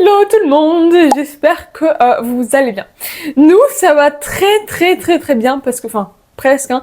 Hello tout le monde, j'espère que vous allez bien. Nous, ça va très bien parce que, enfin, presque, hein,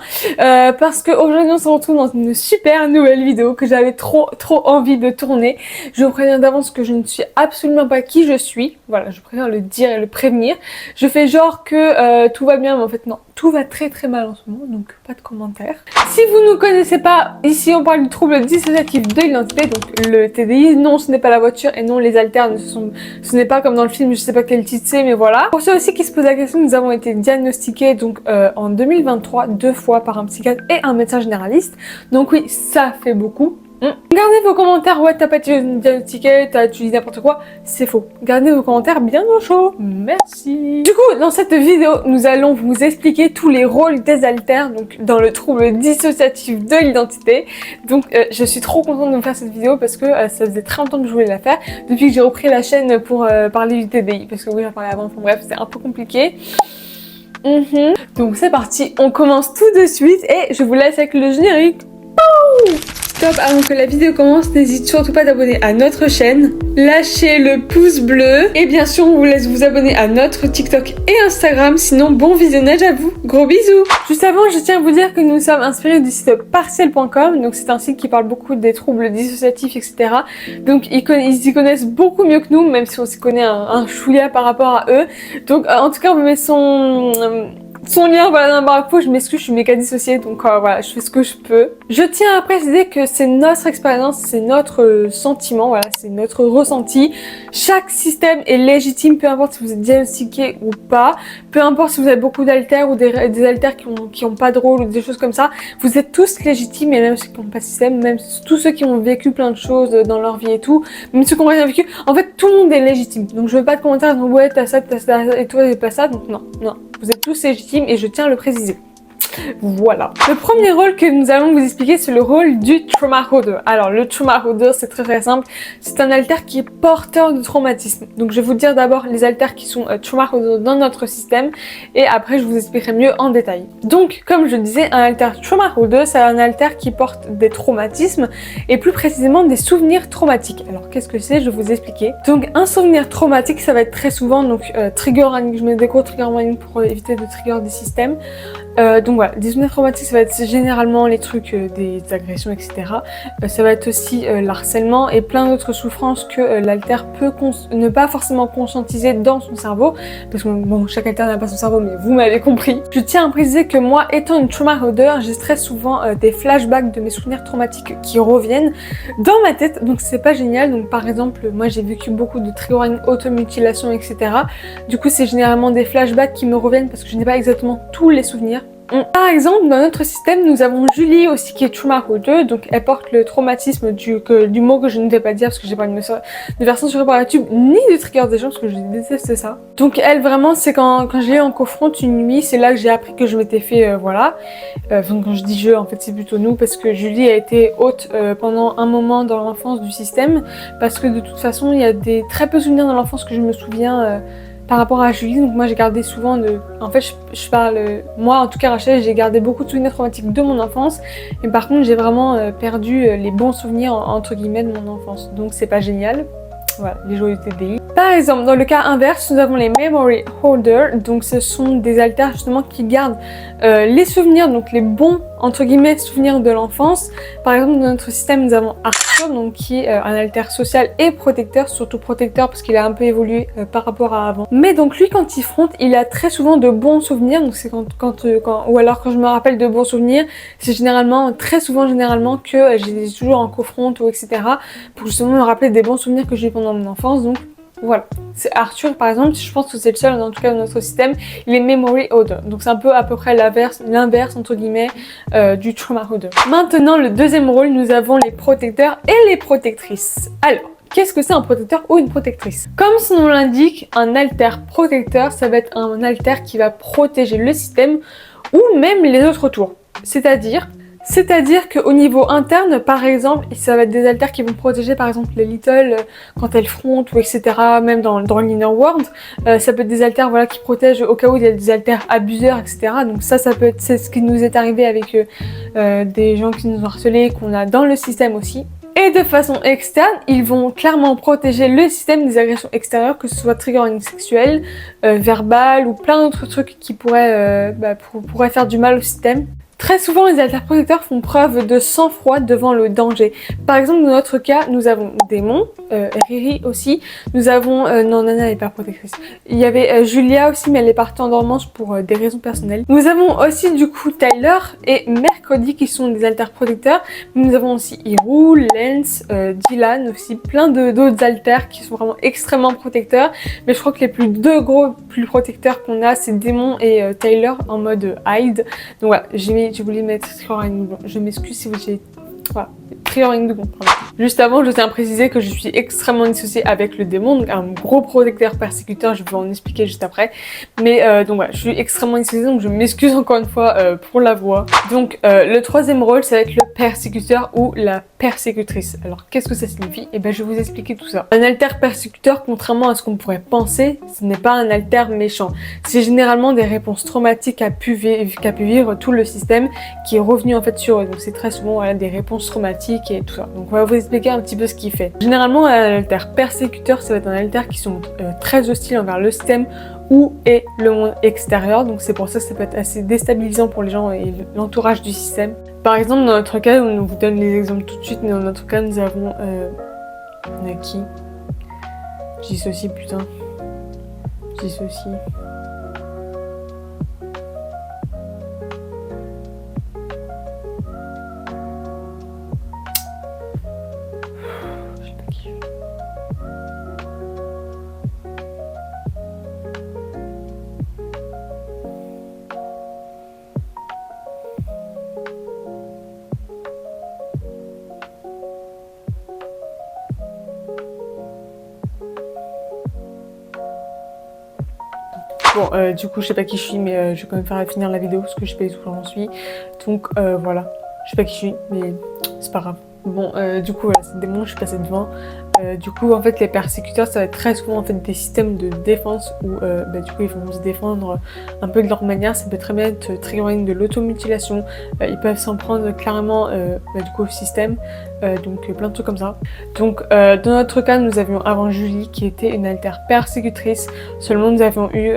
parce qu'aujourd'hui on se retrouve dans une super nouvelle vidéo que j'avais trop envie de tourner. Je vous préviens d'avance que je ne suis absolument pas qui je suis, voilà, je préfère le dire et le prévenir. Je fais genre que tout va bien, mais en fait non, tout va très mal en ce moment, donc pas de commentaires. Si vous ne connaissez pas, ici on parle du trouble dissociatif de l'identité, donc le TDI, non ce n'est pas la voiture et non les haltères, ce n'est pas comme dans le film, je sais pas quel titre c'est, mais voilà. Pour ceux aussi qui se posent la question, nous avons été diagnostiqués donc en 2023 2 fois par un psychiatre et un médecin généraliste, donc oui ça fait beaucoup. Gardez vos commentaires, ouais t'as pas été diagnostiqué, tu dis n'importe quoi, c'est faux. Gardez vos commentaires bien au chaud, merci. Du coup, dans cette vidéo, nous allons vous expliquer tous les rôles des haltères, donc dans le trouble dissociatif de l'identité. Donc je suis trop contente de vous faire cette vidéo parce que ça faisait très longtemps que je voulais la faire, depuis que j'ai repris la chaîne pour parler du TDI, parce que oui j'en parlais avant, enfin bref, c'est un peu compliqué. Donc c'est parti, on commence tout de suite et je vous laisse avec le générique. Stop, avant que la vidéo commence, n'hésite surtout pas d'abonner à notre chaîne, lâchez le pouce bleu et bien sûr on vous laisse vous abonner à notre TikTok et Instagram, sinon bon visionnage à vous, gros bisous. Juste avant, je tiens à vous dire que nous sommes inspirés du site partiel.com, donc c'est un site qui parle beaucoup des troubles dissociatifs, etc. Donc ils y connaissent beaucoup mieux que nous, même si on s'y connaît un chouïa par rapport à eux. Donc en tout cas on vous met son lien, voilà, dans la barre info. Je m'excuse, je suis méga dissociée, donc voilà, je fais ce que je peux. Je tiens à préciser que c'est notre expérience, c'est notre sentiment, voilà, c'est notre ressenti. Chaque système est légitime, peu importe si vous êtes diagnostiqué ou pas, peu importe si vous avez beaucoup d'haltères ou des haltères qui ont pas de rôle ou des choses comme ça, vous êtes tous légitimes, et même ceux qui n'ont pas de système, même tous ceux qui ont vécu plein de choses dans leur vie et tout, même ceux qui n'ont rien vécu, en fait tout le monde est légitime. Donc je veux pas de commentaires, donc ouais t'as ça et toi t'as pas ça, donc non. Vous êtes tous légitimes et je tiens à le préciser. Voilà. Le premier rôle que nous allons vous expliquer, c'est le rôle du trauma holder. Alors, le trauma holder, c'est très simple. C'est un haltère qui est porteur de traumatisme. Donc, je vais vous dire d'abord les haltères qui sont trauma holder dans notre système et après, je vous expliquerai mieux en détail. Donc, comme je disais, un haltère trauma holder, c'est un haltère qui porte des traumatismes et plus précisément des souvenirs traumatiques. Alors, qu'est-ce que c'est? Je vais vous expliquer. Donc, un souvenir traumatique, ça va être très souvent donc trigger warning. Je mets des gros trigger warning pour éviter de trigger des systèmes. Donc voilà, des souvenirs traumatiques, ça va être généralement les trucs des agressions, etc. Ça va être aussi l'harcèlement et plein d'autres souffrances que l'haltère peut ne pas forcément conscientiser dans son cerveau. Parce que bon, chaque haltère n'a pas son cerveau, mais vous m'avez compris. Je tiens à préciser que moi, étant une trauma holder, j'ai très souvent des flashbacks de mes souvenirs traumatiques qui reviennent dans ma tête. Donc c'est pas génial. Donc par exemple, moi j'ai vécu beaucoup de triggering, automutilation, etc. Du coup, c'est généralement des flashbacks qui me reviennent parce que je n'ai pas exactement tous les souvenirs. Par exemple, dans notre système, nous avons Julie aussi qui est trauma holder, donc elle porte le traumatisme du mot que je ne vais pas dire parce que j'ai pas une version sur le tube ni de trigger des gens parce que je déteste ça. Donc elle vraiment, c'est quand je l'ai en confronte une nuit, c'est là que j'ai appris que je m'étais fait voilà. Enfin, quand je dis je, en fait c'est plutôt nous parce que Julie a été hôte pendant un moment dans l'enfance du système parce que de toute façon il y a des très peu de souvenirs dans l'enfance que je me souviens. Par rapport à Julie, donc moi j'ai gardé souvent En fait je parle... Moi en tout cas Rachel, j'ai gardé beaucoup de souvenirs traumatiques de mon enfance. Mais par contre j'ai vraiment perdu les bons souvenirs entre guillemets de mon enfance. Donc c'est pas génial. Voilà, les joies du TDI. Par exemple, dans le cas inverse, nous avons les memory holders. Donc ce sont des haltères justement qui gardent les souvenirs, donc les bons entre guillemets souvenirs de l'enfance. Par exemple, dans notre système, nous avons Arthur, donc qui est un haltère social et protecteur, surtout protecteur parce qu'il a un peu évolué par rapport à avant. Mais donc lui, quand il fronte, il a très souvent de bons souvenirs. Donc c'est ou alors quand je me rappelle de bons souvenirs, c'est très souvent que j'ai toujours en confronte ou etc. pour justement me rappeler des bons souvenirs que j'ai eu pendant mon enfance. Donc voilà, c'est Arthur par exemple, je pense que c'est le seul en tout cas dans notre système, il est memory holder, donc c'est à peu près l'inverse entre guillemets du trauma holder. Maintenant le deuxième rôle, nous avons les protecteurs et les protectrices. Alors, qu'est-ce que c'est un protecteur ou une protectrice? Comme son nom l'indique, un haltère protecteur, ça va être un haltère qui va protéger le système ou même les autres autour. C'est-à-dire qu'au niveau interne, par exemple, ça va être des haltères qui vont protéger par exemple les little quand elles frontent ou etc. Même dans l'inner world. Ça peut être des haltères voilà, qui protègent au cas où il y a des haltères abuseurs, etc. Donc ça peut être c'est ce qui nous est arrivé avec des gens qui nous ont harcelés, qu'on a dans le système aussi. Et de façon externe, ils vont clairement protéger le système des agressions extérieures, que ce soit triggering sexuel, verbal ou plein d'autres trucs qui pourraient faire du mal au système. Très souvent, les alters protecteurs font preuve de sang-froid devant le danger. Par exemple, dans notre cas, nous avons Démon, Riri aussi, nous avons... non, Nana n'est pas protectrice. Il y avait Julia aussi, mais elle est partie en dormance pour des raisons personnelles. Nous avons aussi du coup Tyler et Mercredi qui sont des alters protecteurs. Nous avons aussi Hiro, Lance, Dylan aussi, plein d'autres alters qui sont vraiment extrêmement protecteurs. Mais je crois que les deux gros protecteurs qu'on a, c'est Démon et Tyler en mode hide. Donc voilà, je voulais mettre Trioring Doublon. Je m'excuse si vous j'ai... Voilà, Trioring Doublon, pardon. Juste avant, je tiens à préciser que je suis extrêmement dissociée avec le démon, donc un gros protecteur persécuteur, je vais en expliquer juste après. Mais donc voilà, je suis extrêmement dissociée, donc je m'excuse encore une fois pour la voix. Donc le troisième rôle, ça va être le persécuteur ou la persécutrice. Alors qu'est-ce que ça signifie? Et ben je vais vous expliquer tout ça. Un alter persécuteur, contrairement à ce qu'on pourrait penser, ce n'est pas un alter méchant. C'est généralement des réponses traumatiques qu'a pu vivre tout le système qui est revenu en fait sur eux. Donc c'est très souvent voilà, des réponses traumatiques et tout ça. Donc on va vous expliquer un petit peu ce qu'il fait. Généralement un alter persécuteur, ça va être un alter qui sont très hostiles envers le système ou et le monde extérieur. Donc c'est pour ça que ça peut être assez déstabilisant pour les gens et l'entourage du système. Par exemple, dans notre cas, on vous donne les exemples tout de suite, mais dans notre cas, nous avons... on a qui? Je dissocie, putain. Je dissocie. Je sais pas qui. Bon, du coup, je sais pas qui je suis, mais je vais quand même faire finir la vidéo parce que je sais pas du tout où j'en suis. Donc voilà, je sais pas qui je suis, mais c'est pas grave. Bon, du coup, voilà, c'est Démon, je suis passée devant. Du coup, en fait, les persécuteurs, ça va être très souvent en fait des systèmes de défense où, du coup, ils vont se défendre un peu de leur manière. Ça peut très bien être triggering de l'automutilation. Ils peuvent s'en prendre clairement, du coup, au système. Donc, plein de trucs comme ça. Donc, dans notre cas, nous avions avant Julie qui était une alter persécutrice. Seulement, nous avions eu,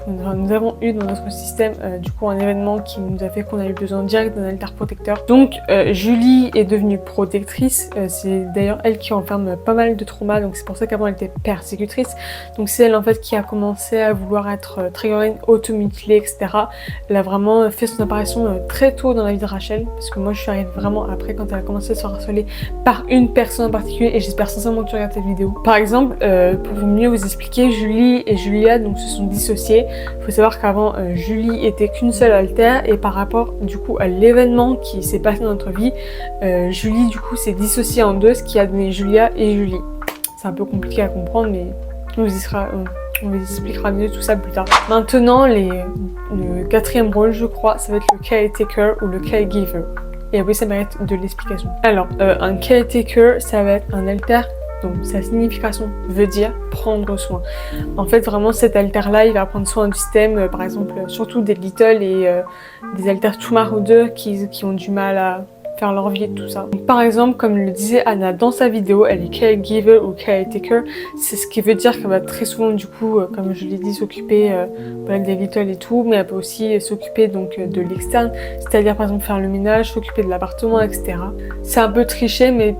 nous avons eu dans notre système, du coup, un événement qui nous a fait qu'on a eu besoin direct d'un alter protecteur. Donc, Julie est devenue protectrice. C'est d'ailleurs elle qui enferme pas mal de trauma, donc c'est pour ça qu'avant elle était persécutrice. Donc c'est elle en fait qui a commencé à vouloir être triggering, automutilée, etc. Elle a vraiment fait son apparition très tôt dans la vie de Rachel, parce que moi je suis arrivée vraiment après quand elle a commencé à se faire harceler par une personne en particulier, et j'espère sincèrement que tu regardes cette vidéo. Par exemple, pour mieux vous expliquer, Julie et Julia donc se sont dissociées. Il faut savoir qu'avant Julie était qu'une seule alter, et par rapport du coup à l'événement qui s'est passé dans notre vie, Julie du coup s'est dissociée en deux, ce qui a donné Julia et Julie. C'est un peu compliqué à comprendre, mais on vous expliquera mieux tout ça plus tard. Maintenant, le quatrième rôle, je crois, ça va être le caretaker ou le caregiver. Et oui, ça mérite de l'explication. Alors, un caretaker, ça va être un alter, donc sa signification veut dire prendre soin. En fait, vraiment, cet alter-là, il va prendre soin du système, par exemple, surtout des little et des alters too maraudeurs qui ont du mal à faire leur vie et tout ça. Donc, par exemple, comme le disait Anna dans sa vidéo, elle est caregiver ou caretaker. C'est ce qui veut dire qu'elle va très souvent, du coup, comme je l'ai dit, s'occuper des little et tout, mais elle peut aussi s'occuper donc de l'externe, c'est-à-dire par exemple faire le ménage, s'occuper de l'appartement, etc. C'est un peu triché, mais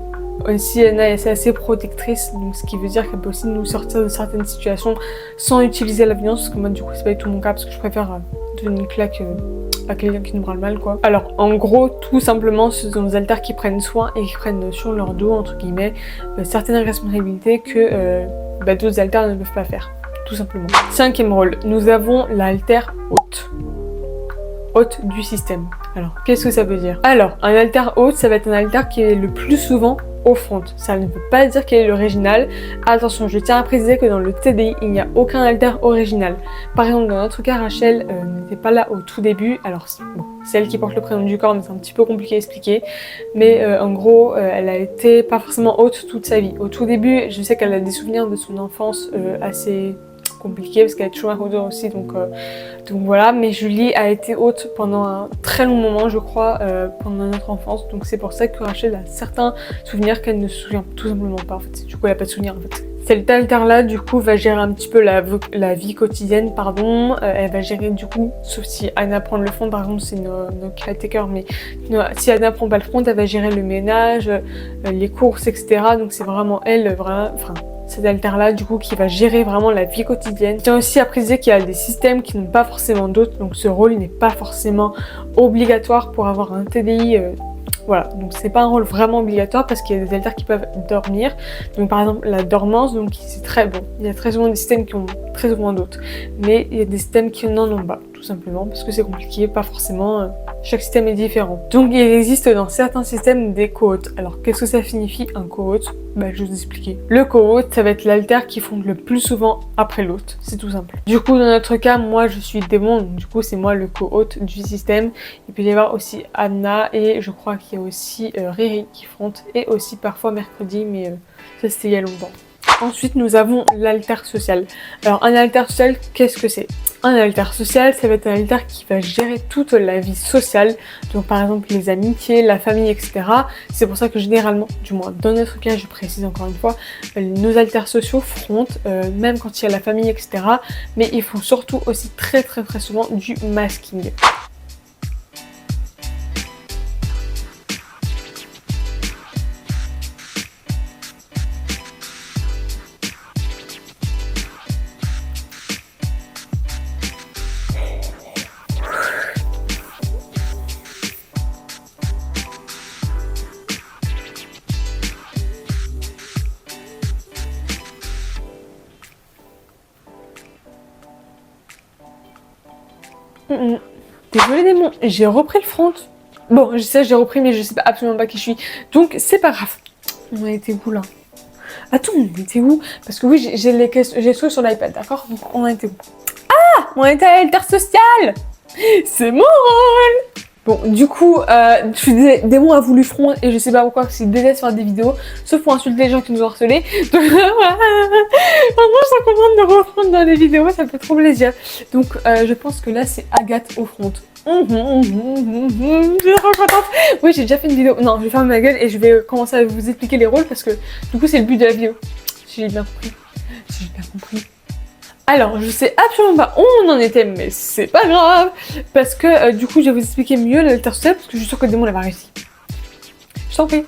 aussi Anna est assez protectrice, donc ce qui veut dire qu'elle peut aussi nous sortir de certaines situations sans utiliser la violence, parce que moi du coup c'est pas du tout mon cas, parce que je préfère donner une claque à quelqu'un qui nous parle mal, quoi. Alors en gros, tout simplement, ce sont des alters qui prennent soin et qui prennent sur leur dos, entre guillemets, certaines responsabilités que d'autres alters ne peuvent pas faire, tout simplement. Cinquième rôle, nous avons l'alter hôte. Hôte du système. Alors, qu'est-ce que ça veut dire? Alors, un alter hôte, ça va être un alter qui est le plus souvent au front. Ça ne veut pas dire qu'il est l'original. Attention, je tiens à préciser que dans le TDI, il n'y a aucun alter original. Par exemple, dans notre cas, Rachel n'était pas là au tout début. Alors, bon, c'est elle qui porte le prénom du corps, mais c'est un petit peu compliqué à expliquer. Mais en gros, elle a été pas forcément haute toute sa vie. Au tout début, je sais qu'elle a des souvenirs de son enfance assez c'est compliqué parce qu'elle est toujours à côté aussi, donc voilà. Mais Julie a été hôte pendant un très long moment, je crois, pendant notre enfance, donc c'est pour ça que Rachel a certains souvenirs qu'elle ne se souvient tout simplement pas en fait. Du coup, elle a pas de souvenirs en fait. Cette alter-là, du coup, va gérer un petit peu la vie quotidienne, pardon. Elle va gérer, du coup, sauf si Anna prend le front, par exemple, c'est nos caretaker, mais si Anna prend pas le front, elle va gérer le ménage, les courses, etc. Donc c'est vraiment elle, vraiment, enfin, cette alter-là, du coup, qui va gérer vraiment la vie quotidienne. Je tiens aussi à préciser qu'il y a des systèmes qui n'ont pas forcément d'autres, donc ce rôle n'est pas forcément obligatoire pour avoir un TDI. Voilà, donc c'est pas un rôle vraiment obligatoire parce qu'il y a des alters qui peuvent dormir. Donc par exemple la dormance, donc c'est très bon. Il y a très souvent des systèmes qui ont très souvent d'autres. Mais il y a des systèmes qui n'en ont pas, tout simplement, parce que c'est compliqué, pas forcément. Chaque système est différent. Donc il existe dans certains systèmes des co-hôtes. Alors qu'est-ce que ça signifie un co-hôte? Bah je vais vous expliquer. Le co-hôte, ça va être l'alter qui fonde le plus souvent après l'hôte. C'est tout simple. Du coup dans notre cas, moi je suis démon, donc du coup c'est moi le co-hôte du système. Il peut y avoir aussi Anna et je crois qu'il y a aussi Riri qui fronte et aussi parfois mercredi, mais ça c'était il y a longtemps. Ensuite, nous avons l'alter social. Alors, un alter social, qu'est-ce que c'est? Un alter social, ça va être un alter qui va gérer toute la vie sociale. Donc, par exemple, les amitiés, la famille, etc. C'est pour ça que généralement, du moins dans notre cas, je précise encore une fois, nos alters sociaux frontent, même quand il y a la famille, etc. Mais ils font surtout aussi très souvent du masking. Désolée démon, j'ai repris le front. Bon, je sais, j'ai repris, mais je sais absolument pas qui je suis. Donc, c'est pas grave. On a été où là? Attends, on était où? Parce que oui, j'ai les trucs sur l'iPad, d'accord? Donc, on a été où? Ah! On était à l'intersocial! C'est mon rôle! Bon, du coup, je suis démon a voulu front et je sais pas pourquoi, parce qu'il déteste faire des vidéos, sauf pour insulter les gens qui nous ont harcelés. Donc, vraiment, je suis contente de refront dans les vidéos, ça me fait trop plaisir. Donc, je pense que là, c'est Agathe au front. Je suis trop contente. Oui, j'ai déjà fait une vidéo. Non, je vais fermer ma gueule et je vais commencer à vous expliquer les rôles parce que, du coup, c'est le but de la vidéo. Si j'ai bien compris. Si j'ai bien compris. Alors, je sais absolument pas où on en était, mais c'est pas grave, parce que du coup, je vais vous expliquer mieux l'alter social, parce que je suis sûre que le démon l'avait réussi. Je t'en prie.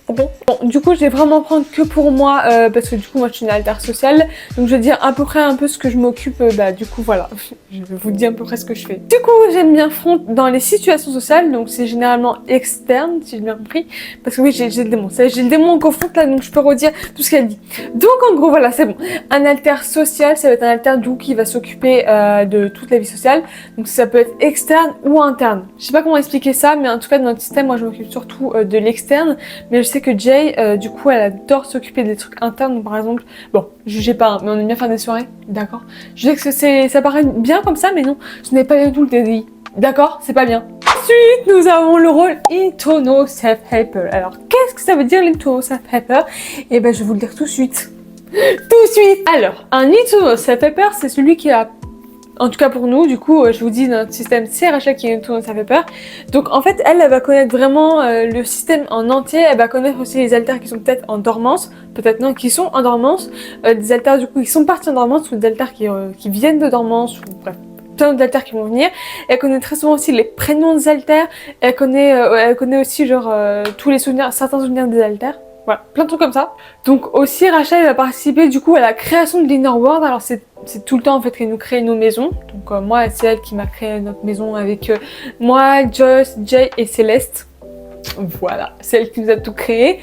Bon, du coup, je vais vraiment prendre que pour moi, parce que du coup, moi, je suis une alter sociale, donc je vais dire à peu près un peu ce que je m'occupe, du coup, voilà, je vous dis à peu près ce que je fais. Du coup, j'aime bien front dans les situations sociales, donc c'est généralement externe, si j'ai bien compris, parce que oui, j'ai le démon, j'ai le démon en front là, donc je peux redire tout ce qu'elle dit. Donc, en gros, voilà, c'est bon. Un alter social, ça va être un alter, du coup, qui va s'occuper de toute la vie sociale, donc ça peut être externe ou interne. Je sais pas comment expliquer ça, mais en tout cas, dans notre système, moi, je m'occupe surtout de l'externe, mais je sais que Jay, du coup, elle adore s'occuper des trucs internes. Donc, par exemple, bon, jugez pas, hein, mais on aime bien faire des soirées, d'accord? Je sais que ça paraît bien comme ça, mais non, ce n'est pas du tout le TDI, d'accord? C'est pas bien. Ensuite, nous avons le rôle Internal Self-Helper. Alors, qu'est-ce que ça veut dire l'Internal Self-Helper? Eh ben, je vais vous le dire tout de suite. Tout de suite. Alors, un Internal Self-Helper, c'est celui qui a... En tout cas pour nous, du coup, je vous dis, notre système, c'est Rachel qui est tourne, ça fait peur. Donc en fait, elle va connaître vraiment le système en entier. Elle va connaître aussi les alters qui sont peut-être en dormance, peut-être non, qui sont en dormance. Des alters du coup qui sont partis en dormance ou des alters qui viennent de dormance, ou bref, plein d'alters qui vont venir. Elle connaît très souvent aussi les prénoms des alters. Elle connaît aussi genre tous les souvenirs, certains souvenirs des alters. Voilà, plein de trucs comme ça. Donc aussi Rachel va participer du coup à la création de l'Inner World. Alors c'est tout le temps en fait qu'elle nous crée nos maisons. Donc moi c'est elle qui m'a créé notre maison avec moi, Joyce, Jay et Céleste. Voilà, c'est elle qui nous a tout créé.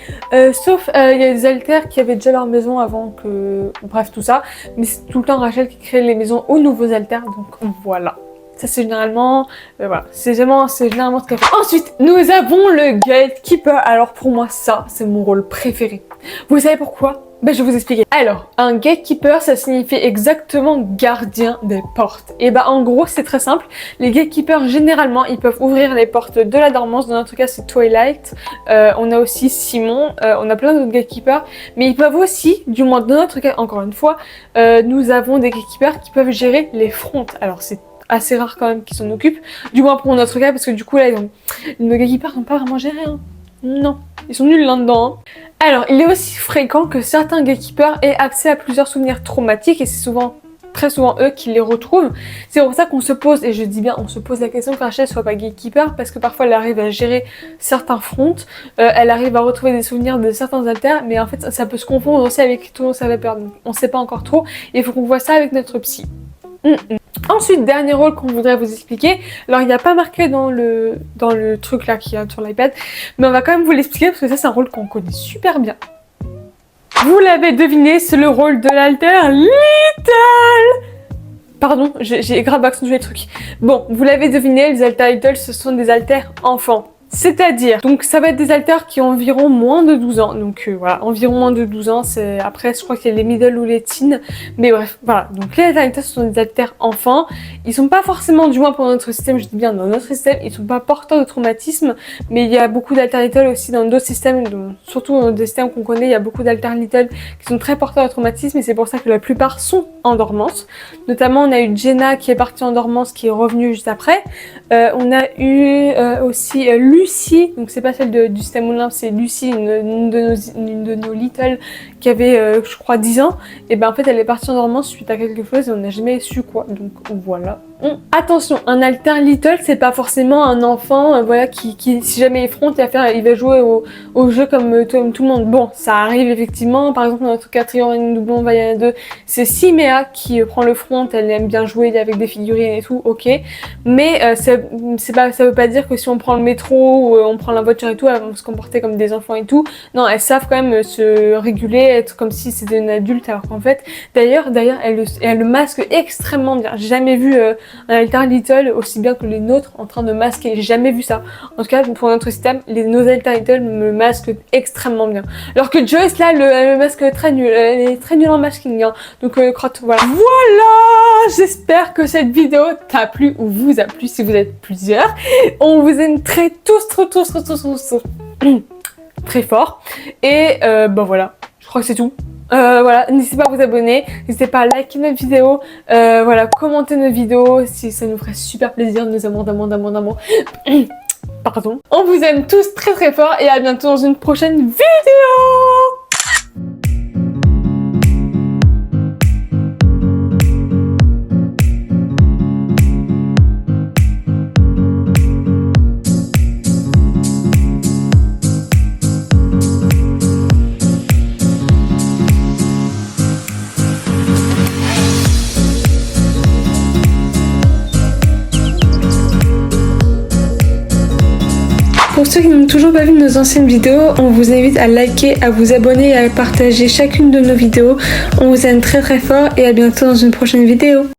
Sauf il y a des alters qui avaient déjà leur maison avant que... Bref tout ça. Mais c'est tout le temps Rachel qui crée les maisons aux nouveaux alters. Donc voilà. Ça c'est généralement, voilà, c'est généralement ce qu'elle fait. Ensuite, nous avons le Gatekeeper. Alors pour moi, ça, c'est mon rôle préféré. Vous savez pourquoi? Ben, je vais vous expliquer. Alors, un gatekeeper, ça signifie exactement gardien des portes. Et ben, en gros, c'est très simple. Les gatekeepers, généralement, ils peuvent ouvrir les portes de la dormance. Dans notre cas, c'est Twilight. On a aussi Simon. On a plein d'autres gatekeepers. Mais ils peuvent aussi, du moins dans notre cas, encore une fois, nous avons des gatekeepers qui peuvent gérer les fronts. Alors, c'est assez rare quand même qu'ils s'en occupent. Du moins pour notre cas, parce que du coup, là, nos gatekeepers n'ont pas vraiment géré. Hein. Non, ils sont nuls là-dedans. Hein. Alors, il est aussi fréquent que certains gatekeepers aient accès à plusieurs souvenirs traumatiques et c'est très souvent eux qui les retrouvent. C'est pour ça qu'on se pose, et je dis bien on se pose la question que Rachel soit pas gatekeeper parce que parfois elle arrive à gérer certains fronts, elle arrive à retrouver des souvenirs de certains alters, mais en fait ça peut se confondre aussi avec tout ça va perdre. Donc, on sait pas encore trop et il faut qu'on voit ça avec notre psy. Ensuite, dernier rôle qu'on voudrait vous expliquer. Alors, il n'y a pas marqué dans le truc là qui est sur l'iPad, mais on va quand même vous l'expliquer parce que ça, c'est un rôle qu'on connaît super bien. Vous l'avez deviné, c'est le rôle de l'alter Little. Pardon, j'ai grave accentué le truc. Bon, vous l'avez deviné, les alters Little, ce sont des alters enfants. C'est-à-dire, donc ça va être des alters qui ont environ moins de 12 ans. Donc voilà, environ moins de 12 ans. Après, je crois qu'il y a les middle ou les teens. Mais bref, voilà. Donc les alters Little, ce sont des alters enfants. Ils sont pas forcément, du moins pour notre système, je dis bien dans notre système, ils sont pas porteurs de traumatisme. Mais il y a beaucoup d'alters Little aussi dans d'autres systèmes, surtout dans des systèmes qu'on connaît, il y a beaucoup d'alters Little qui sont très porteurs de traumatisme. Et c'est pour ça que la plupart sont en dormance. Notamment, on a eu Jenna qui est partie en dormance, qui est revenue juste après. On a eu aussi Lucie, donc c'est pas celle du système Olympe, c'est Lucie, une de nos Little qui avait, je crois, 10 ans. Et ben en fait, elle est partie en dormance suite à quelque chose et on n'a jamais su quoi. Donc voilà. Attention, un alter Little, c'est pas forcément un enfant, voilà, qui si jamais il fronte, il va jouer au jeu comme tout le monde. Bon, ça arrive effectivement. Par exemple, dans notre quatrième doublon Vaiana 2, c'est Simea qui prend le front. Elle aime bien jouer avec des figurines et tout, ok. Mais ça veut pas dire que si on prend le métro ou on prend la voiture et tout, elles vont se comporter comme des enfants et tout. Non, elles savent quand même se réguler, être comme si c'était une adulte, alors qu'en fait, d'ailleurs, elle le masque extrêmement bien. J'ai jamais vu un alter Little aussi bien que les nôtres en train de masquer. J'ai jamais vu ça. En tout cas, pour notre système, nos alter Little me masquent extrêmement bien. Alors que Joyce, là, elle me masque très nul. Elle est très nulle en masking. Hein. Donc, crotte, voilà. Voilà! J'espère que cette vidéo t'a plu ou vous a plu si vous êtes plusieurs. On vous aime tous très fort. Et ben voilà, je crois que c'est tout. Voilà, n'hésitez pas à vous abonner, n'hésitez pas à liker notre vidéo, voilà, commenter nos vidéos, si ça nous ferait super plaisir de nous amant. Pardon. On vous aime tous très fort et à bientôt dans une prochaine vidéo. Pour ceux qui n'ont toujours pas vu nos anciennes vidéos, on vous invite à liker, à vous abonner et à partager chacune de nos vidéos. On vous aime très fort et à bientôt dans une prochaine vidéo.